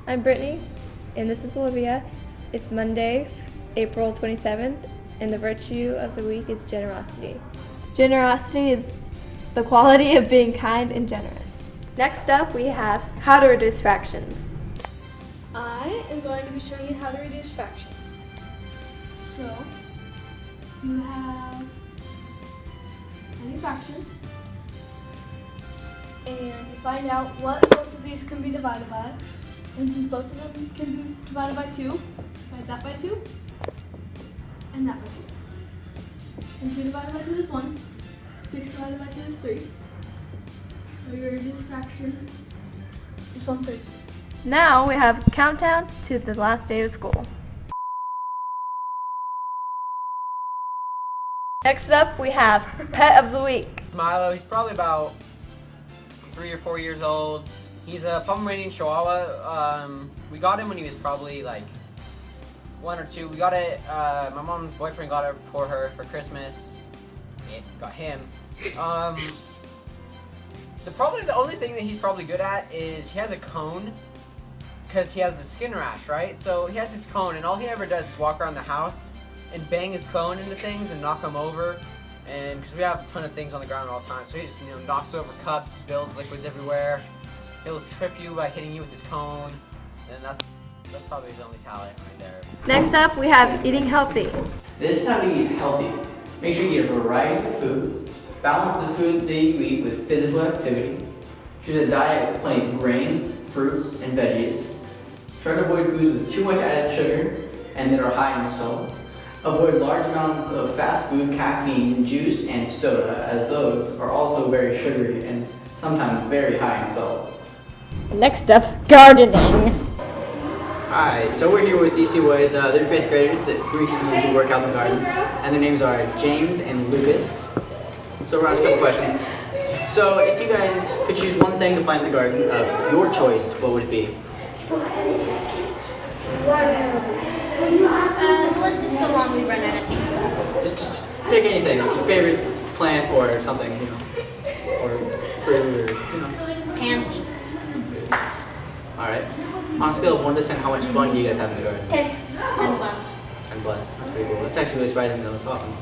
I'm Brittany, and this is Olivia. It's Monday, April 27th, and the virtue of the week is generosity. Generosity is the quality of being kind and generous. Next up, we have how to reduce fractions. I am going to be showing you how to reduce fractions. So, you have any fraction, and you find out what both of these can be divided by. And since both of them can be divided by 2, divide that by 2, and that by 2. And 2 divided by 2 is 1, 6 divided by 2 is 3. So your reduced fraction is 1/3. Now we have countdown to the last day of school. Next up, we have pet of the week. Milo, he's probably about 3 or 4 years old. He's a Pomeranian Chihuahua. We got him when he was probably like 1 or 2. We got it, my mom's boyfriend got it for her for Christmas. Yeah, got him. The only thing that he's probably good at is he has a cone, because he has a skin rash, right? So he has his cone, and all he ever does is walk around the house and bang his cone into things and knock them over. And because we have a ton of things on the ground all the time, so he just knocks over cups, spills liquids everywhere. He'll trip you by hitting you with his cone, and that's probably his only talent right there. Next up, we have eating healthy. This is how to eat healthy. Make sure you eat a variety of foods. Balance the food that you eat with physical activity. Choose a diet with plenty of grains, fruits, and veggies. Try to avoid foods with too much added sugar and that are high in salt. Avoid large amounts of fast food, caffeine, juice, and soda, as those are also very sugary and sometimes very high in salt. Next up, gardening. Alright, so we're here with these two boys. They're 5th graders that recently do work out in the garden, and their names are James and Lucas. So we're going to ask a couple questions. So if you guys could choose one thing to plant in the garden of your choice, what would it be? Unless it's so long we run out of time. Just pick anything, like your favorite plant or something, or fruit, or Pansies. Alright. On a scale of 1 to 10, how much fun do you guys have in the garden? 10 plus. 10 plus. That's pretty cool. That's actually really surprising though. It's awesome.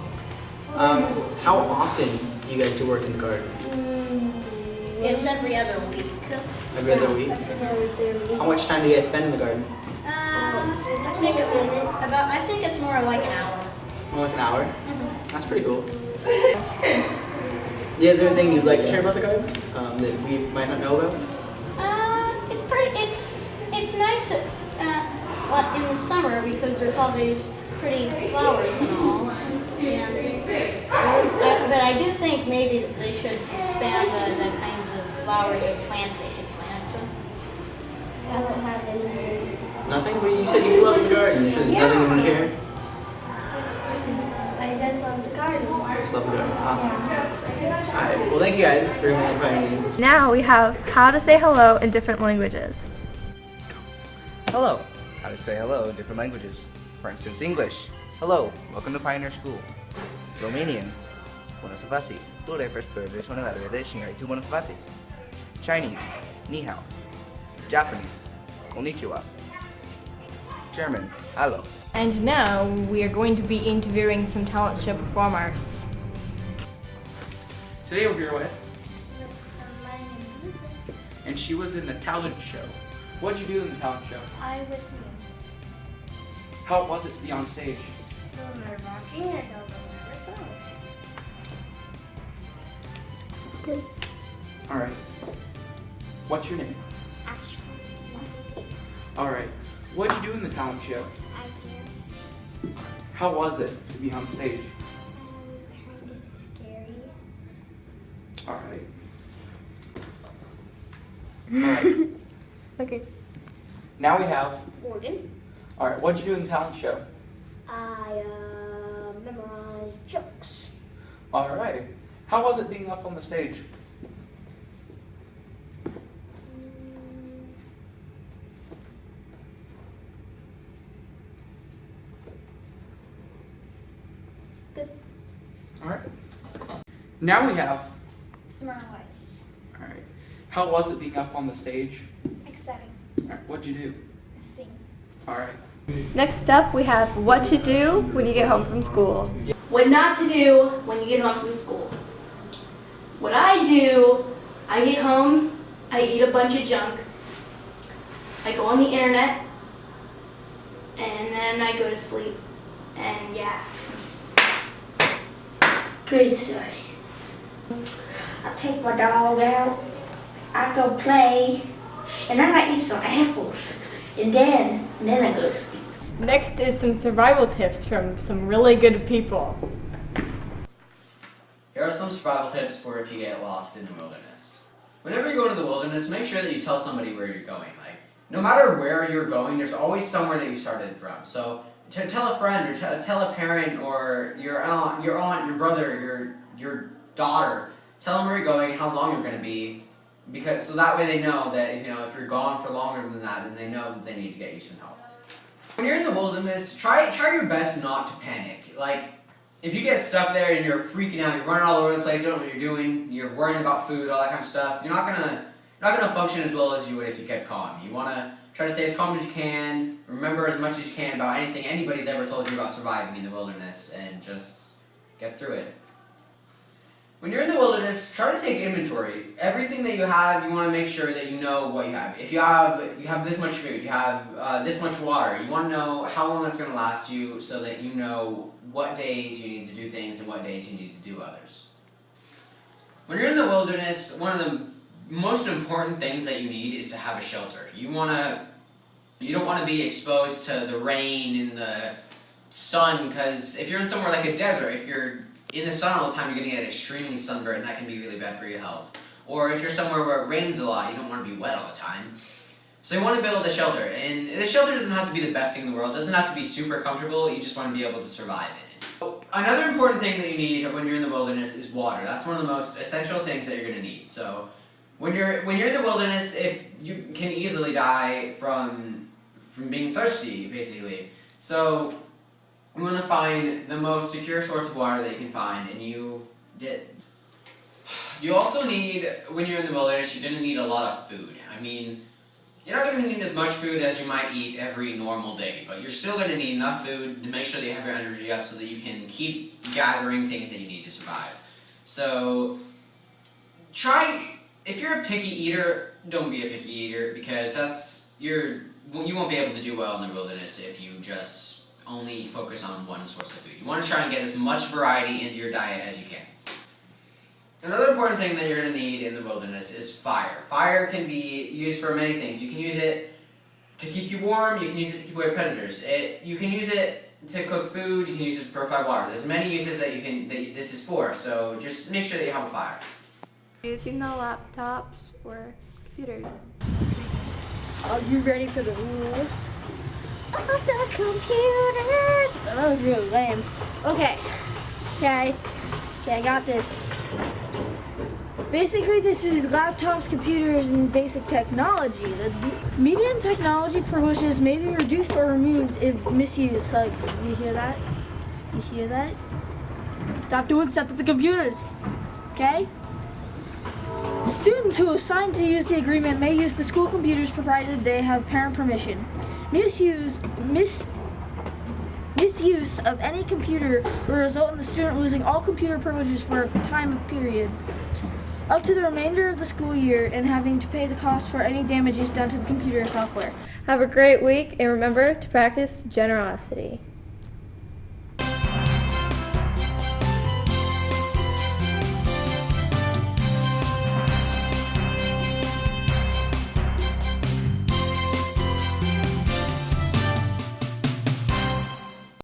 How often do you guys do work in the garden? It's every other week. Every other week? How much time do you guys spend in the garden? I think it's more like an hour. More like an hour? That's pretty cool. Yeah, is there anything you'd like to share about the garden that we might not know about? It's nice in the summer because there's all these pretty flowers and all. But I do think maybe they should expand the kinds of flowers or plants they should plant. I don't have anything. Nothing? But you said you love the garden. There's nothing you want to share? I just love the garden. Just love the garden. Awesome. Alright, well thank you guys for inviting me. Now we have how to say hello in different languages. Hello. How to say hello in different languages. For instance, English. Hello. Welcome to Pioneer School. Romanian. Bună să vă Tu reprești una la revede și ai bună să vă Chinese. Ni hao. Japanese. Konnichiwa. German. Hallo. And now we are going to be interviewing some talent show performers. Today we're here with, My name is Elizabeth. and she was in the talent show. What'd you do in the talent show? I was singing. How was it to be on stage? A little nerve-wracking and a little nervous, but good. Alright. What's your name? Actually, Alright. What'd you do in the talent show? I can't. How was it to be on stage? It was kind of scary. Alright. Okay. Now we have, Morgan. alright, what'd you do in the talent show? I memorized jokes. Alright. How was it being up on the stage? Good. Alright. Now we have, Smile-wise. alright. How was it being up on the stage? Exciting. Alright, what'd you do? Sing. Alright. Next up, we have what to do when you get home from school. What not to do when you get home from school. What I do, I get home, I eat a bunch of junk, I go on the internet, and then I go to sleep. And yeah. Good story. I take my dog out, I go play, and I might eat some apples, and then I go to sleep. Next is some survival tips from some really good people. Here are some survival tips for if you get lost in the wilderness. Whenever you go into the wilderness, make sure that you tell somebody where you're going. Like, no matter where you're going, there's always somewhere that you started from. So tell a friend or tell a parent or your aunt, your brother, your daughter. Tell them where you're going and how long you're going to be, because so that way they know that if you're gone for longer than that, then they know that they need to get you some help. When you're in the wilderness, try your best not to panic. Like, if you get stuck there and you're freaking out, you're running all over the place, you don't know what you're doing, you're worrying about food, all that kind of stuff, you're not gonna function as well as you would if you kept calm. You wanna try to stay as calm as you can, remember as much as you can about anything anybody's ever told you about surviving in the wilderness, and just get through it. When you're in the wilderness, try to take inventory. Everything that you have, you want to make sure that you know what you have. If you have this much food, you have this much water, you want to know how long that's going to last you so that you know what days you need to do things and what days you need to do others. When you're in the wilderness, one of the most important things that you need is to have a shelter. You don't want to be exposed to the rain and the sun, because if you're in somewhere like a desert, if you're in the sun all the time, you're going to get extremely sunburned, and that can be really bad for your health. Or if you're somewhere where it rains a lot, you don't want to be wet all the time. So you want to build a shelter, and the shelter doesn't have to be the best thing in the world. It doesn't have to be super comfortable. You just want to be able to survive in it. So, another important thing that you need when you're in the wilderness is water. That's one of the most essential things that you're going to need. So when you're in the wilderness, if you can easily die from being thirsty, basically. So you want to find the most secure source of water that you can find, and you also need, when you're in the wilderness, you're going to need a lot of food. I mean, you're not going to need as much food as you might eat every normal day, but you're still going to need enough food to make sure that you have your energy up so that you can keep gathering things that you need to survive. So if you're a picky eater, don't be a picky eater, because you won't be able to do well in the wilderness if you just only focus on one source of food. You want to try and get as much variety into your diet as you can. Another important thing that you're going to need in the wilderness is fire. Fire can be used for many things. You can use it to keep you warm, you can use it to keep away predators. You can use it to cook food, you can use it to purify water. There's many uses that this is for, so just make sure that you have a fire. Using the laptops or computers. Are you ready for the rules of the computers? Oh, that was really lame. Okay, I got this. Basically, this is laptops, computers, and basic technology. The media and technology privileges may be reduced or removed if misused. Like, you hear that? You hear that? Stop doing stuff with the computers, okay? Students who are assigned to use the agreement may use the school computers provided they have parent permission. Misuse of any computer will result in the student losing all computer privileges for a time period up to the remainder of the school year and having to pay the cost for any damages done to the computer software. Have a great week, and remember to practice generosity.